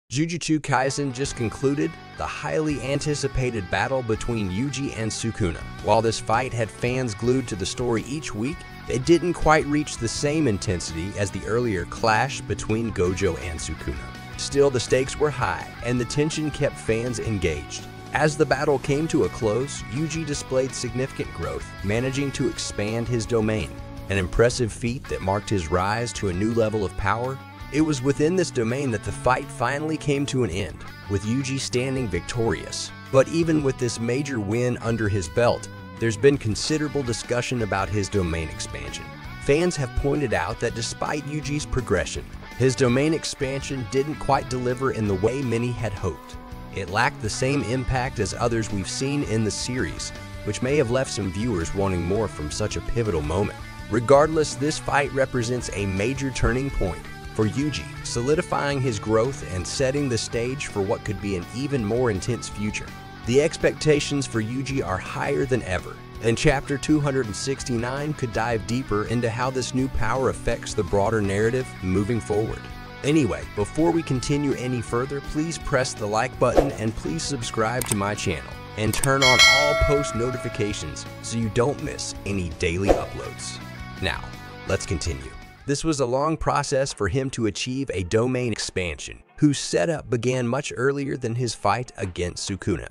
Jujutsu Kaisen just concluded the highly anticipated battle between Yuji and Sukuna. While this fight had fans glued to the story each week, it didn't quite reach the same intensity as the earlier clash between Gojo and Sukuna. Still, the stakes were high, and the tension kept fans engaged. As the battle came to a close, Yuji displayed significant growth, managing to expand his domain, an impressive feat that marked his rise to a new level of power. It was within this domain that the fight finally came to an end, with Yuji standing victorious. But even with this major win under his belt, there's been considerable discussion about his domain expansion. Fans have pointed out that despite Yuji's progression, his domain expansion didn't quite deliver in the way many had hoped. It lacked the same impact as others we've seen in the series, which may have left some viewers wanting more from such a pivotal moment. Regardless, this fight represents a major turning point for Yuji, solidifying his growth and setting the stage for what could be an even more intense future. The expectations for Yuji are higher than ever, and Chapter 269 could dive deeper into how this new power affects the broader narrative moving forward. Anyway, before we continue any further, please press the like button and please subscribe to my channel and turn on all post notifications so you don't miss any daily uploads. Now, let's continue. This was a long process for him to achieve a domain expansion, whose setup began much earlier than his fight against Sukuna.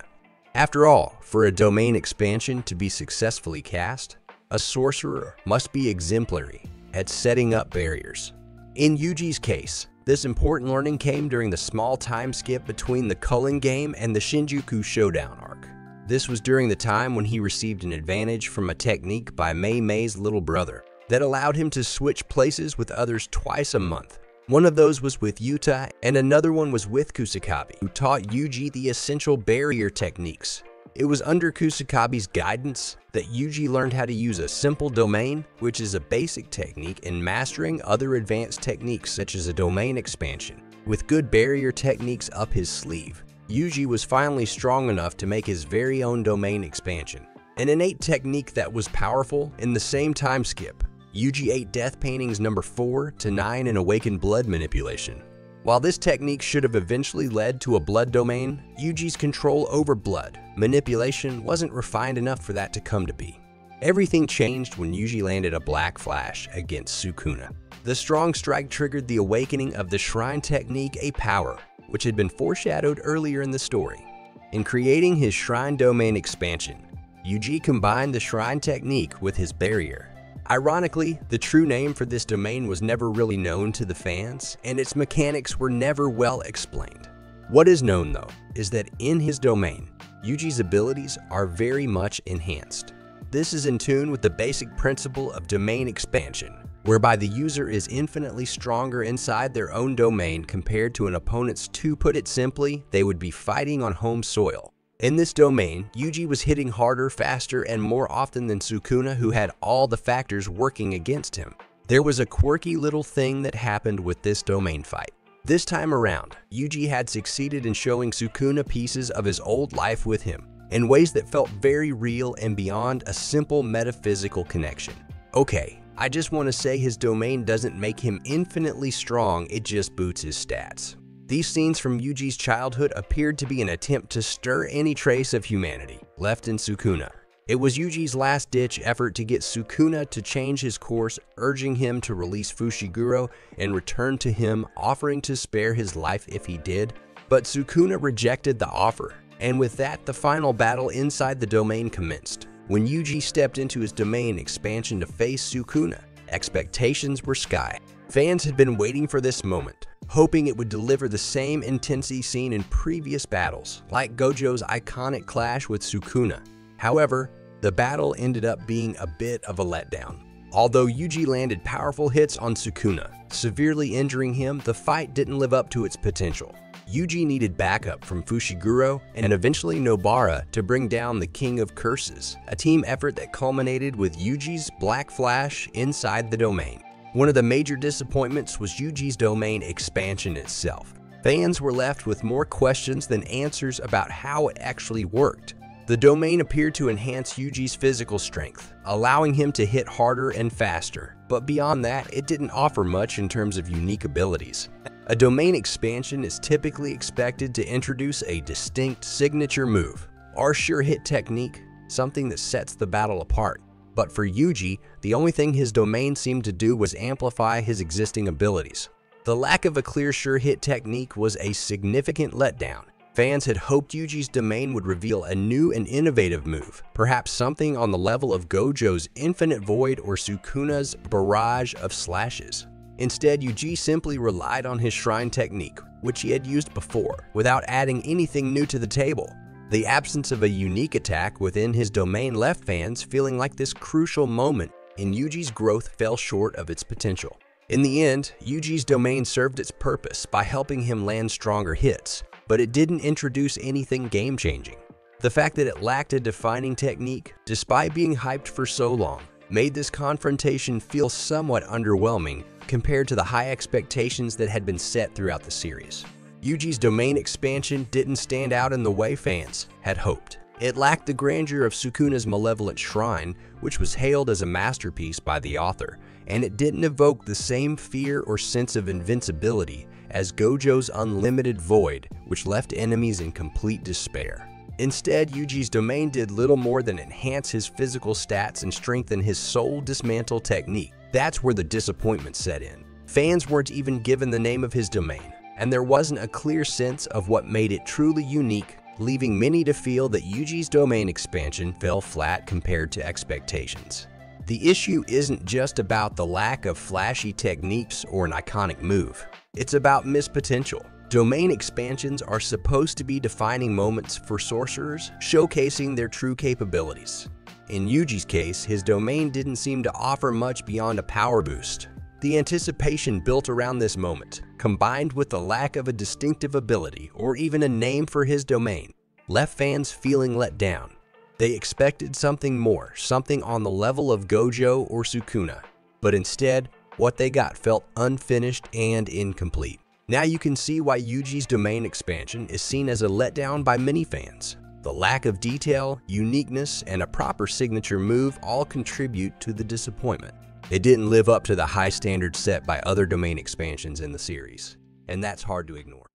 After all, for a domain expansion to be successfully cast, a sorcerer must be exemplary at setting up barriers. In Yuji's case, this important learning came during the small time skip between the Culling game and the Shinjuku Showdown arc. This was during the time when he received an advantage from a technique by Mei's little brother that allowed him to switch places with others twice a month. One of those was with Yuta, and another one was with Kusakabe, who taught Yuji the essential barrier techniques. It was under Kusakabe's guidance that Yuji learned how to use a simple domain, which is a basic technique in mastering other advanced techniques such as a domain expansion. With good barrier techniques up his sleeve, Yuji was finally strong enough to make his very own domain expansion, an innate technique that was powerful in the same time skip. Yuji ate death paintings number 4 to 9 in awakened blood manipulation. While this technique should have eventually led to a blood domain, Yuji's control over blood manipulation wasn't refined enough for that to come to be. Everything changed when Yuji landed a black flash against Sukuna. The strong strike triggered the awakening of the shrine technique, a power which had been foreshadowed earlier in the story. In creating his shrine domain expansion, Yuji combined the shrine technique with his barrier. Ironically, the true name for this domain was never really known to the fans, and its mechanics were never well explained. What is known, though, is that in his domain, Yuji's abilities are very much enhanced. This is in tune with the basic principle of domain expansion, whereby the user is infinitely stronger inside their own domain compared to an opponent's. To put it simply, they would be fighting on home soil. In this domain, Yuji was hitting harder, faster, and more often than Sukuna, who had all the factors working against him. There was a quirky little thing that happened with this domain fight. This time around, Yuji had succeeded in showing Sukuna pieces of his old life with him, in ways that felt very real and beyond a simple metaphysical connection. Okay, I just want to say his domain doesn't make him infinitely strong, it just boosts his stats. These scenes from Yuji's childhood appeared to be an attempt to stir any trace of humanity left in Sukuna. It was Yuji's last-ditch effort to get Sukuna to change his course, urging him to release Fushiguro and return to him, offering to spare his life if he did. But Sukuna rejected the offer, and with that, the final battle inside the domain commenced. When Yuji stepped into his domain expansion to face Sukuna, expectations were sky. Fans had been waiting for this moment, hoping it would deliver the same intensity seen in previous battles, like Gojo's iconic clash with Sukuna. However, the battle ended up being a bit of a letdown. Although Yuji landed powerful hits on Sukuna, severely injuring him, the fight didn't live up to its potential. Yuji needed backup from Fushiguro and eventually Nobara to bring down the King of Curses, a team effort that culminated with Yuji's Black Flash inside the domain. One of the major disappointments was Yuji's domain expansion itself. Fans were left with more questions than answers about how it actually worked. The domain appeared to enhance Yuji's physical strength, allowing him to hit harder and faster, but beyond that, it didn't offer much in terms of unique abilities. A domain expansion is typically expected to introduce a distinct signature move, or sure hit technique, something that sets the battle apart. But for Yuji, the only thing his domain seemed to do was amplify his existing abilities. The lack of a clear sure hit technique was a significant letdown. Fans had hoped Yuji's domain would reveal a new and innovative move, perhaps something on the level of Gojo's Infinite Void or Sukuna's Barrage of Slashes. Instead, Yuji simply relied on his Shrine technique, which he had used before, without adding anything new to the table. The absence of a unique attack within his domain left fans feeling like this crucial moment in Yuji's growth fell short of its potential. In the end, Yuji's domain served its purpose by helping him land stronger hits, but it didn't introduce anything game-changing. The fact that it lacked a defining technique, despite being hyped for so long, made this confrontation feel somewhat underwhelming compared to the high expectations that had been set throughout the series. Yuji's domain expansion didn't stand out in the way fans had hoped. It lacked the grandeur of Sukuna's Malevolent Shrine, which was hailed as a masterpiece by the author, and it didn't evoke the same fear or sense of invincibility as Gojo's Unlimited Void, which left enemies in complete despair. Instead, Yuji's domain did little more than enhance his physical stats and strengthen his soul dismantle technique. That's where the disappointment set in. Fans weren't even given the name of his domain, and there wasn't a clear sense of what made it truly unique, leaving many to feel that Yuji's domain expansion fell flat compared to expectations. The issue isn't just about the lack of flashy techniques or an iconic move. It's about missed potential. Domain expansions are supposed to be defining moments for sorcerers, showcasing their true capabilities. In Yuji's case, his domain didn't seem to offer much beyond a power boost. The anticipation built around this moment, combined with the lack of a distinctive ability or even a name for his domain, left fans feeling let down. They expected something more, something on the level of Gojo or Sukuna, but instead, what they got felt unfinished and incomplete. Now you can see why Yuji's domain expansion is seen as a letdown by many fans. The lack of detail, uniqueness, and a proper signature move all contribute to the disappointment. It didn't live up to the high standards set by other domain expansions in the series, and that's hard to ignore.